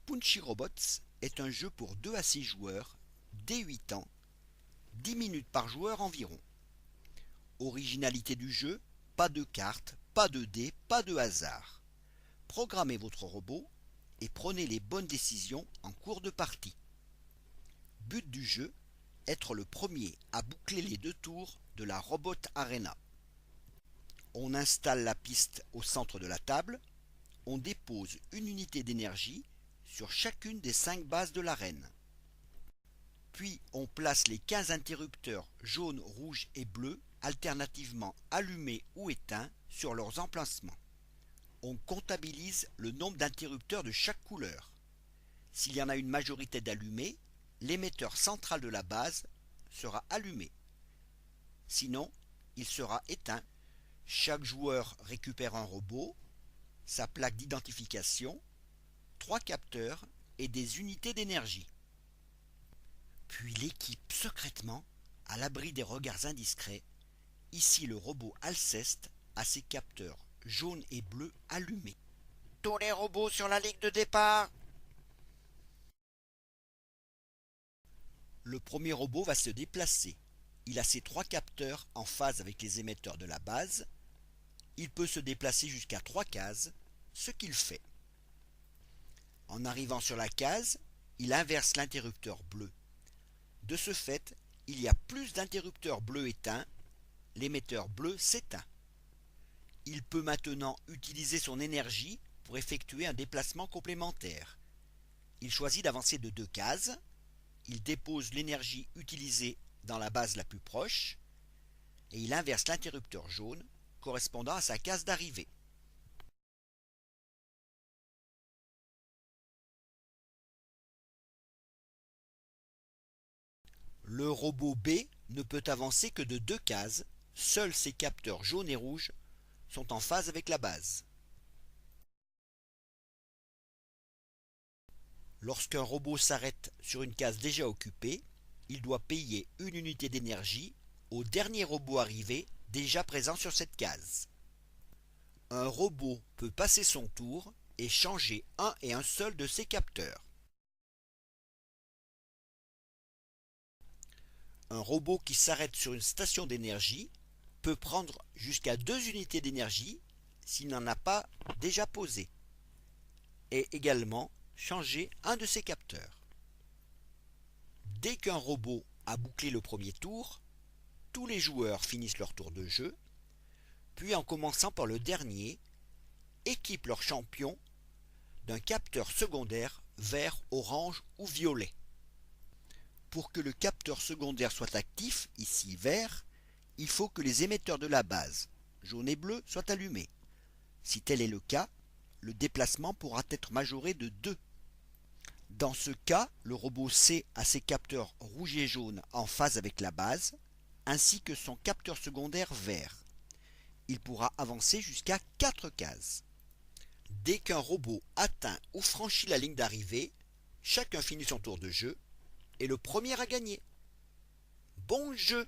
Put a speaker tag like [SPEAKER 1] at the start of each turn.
[SPEAKER 1] Punchy Robots est un jeu pour 2 à 6 joueurs, dès 8 ans, 10 minutes par joueur environ. Originalité du jeu, pas de cartes, pas de dés, pas de hasard. Programmez votre robot et prenez les bonnes décisions en cours de partie. But du jeu, être le premier à boucler les 2 tours de la Robot Arena. On installe la piste au centre de la table, on dépose une unité d'énergie sur chacune des 5 bases de l'arène. Puis on place les 15 interrupteurs jaune, rouge et bleu alternativement allumés ou éteints sur leurs emplacements. On comptabilise le nombre d'interrupteurs de chaque couleur. S'il y en a une majorité d'allumés, l'émetteur central de la base sera allumé. Sinon, il sera éteint. Chaque joueur récupère un robot, sa plaque d'identification, 3 capteurs et des unités d'énergie. Puis l'équipe secrètement, à l'abri des regards indiscrets, ici le robot Alceste a ses capteurs jaunes et bleus allumés. Tous les robots sur la ligne de départ. Le premier robot va se déplacer. Il a ses 3 capteurs en phase avec les émetteurs de la base. Il peut se déplacer jusqu'à 3 cases, ce qu'il fait. En arrivant sur la case, il inverse l'interrupteur bleu. De ce fait, il y a plus d'interrupteurs bleus éteints, l'émetteur bleu s'éteint. Il peut maintenant utiliser son énergie pour effectuer un déplacement complémentaire. Il choisit d'avancer de 2 cases, il dépose l'énergie utilisée dans la base la plus proche, et il inverse l'interrupteur jaune correspondant à sa case d'arrivée. Le robot B ne peut avancer que de 2 cases, seuls ses capteurs jaunes et rouges sont en phase avec la base. Lorsqu'un robot s'arrête sur une case déjà occupée, il doit payer une unité d'énergie au dernier robot arrivé déjà présent sur cette case. Un robot peut passer son tour et changer un et un seul de ses capteurs. Un robot qui s'arrête sur une station d'énergie peut prendre jusqu'à 2 unités d'énergie s'il n'en a pas déjà posé, et également changer un de ses capteurs. Dès qu'un robot a bouclé le premier tour, tous les joueurs finissent leur tour de jeu, puis en commençant par le dernier, équipent leur champion d'un capteur secondaire vert, orange ou violet. Pour que le capteur secondaire soit actif, ici vert, il faut que les émetteurs de la base, jaune et bleu, soient allumés. Si tel est le cas, le déplacement pourra être majoré de 2. Dans ce cas, le robot C a ses capteurs rouge et jaune en phase avec la base, ainsi que son capteur secondaire vert. Il pourra avancer jusqu'à 4 cases. Dès qu'un robot atteint ou franchit la ligne d'arrivée, chacun finit son tour de jeu et le premier a gagné. Bon jeu!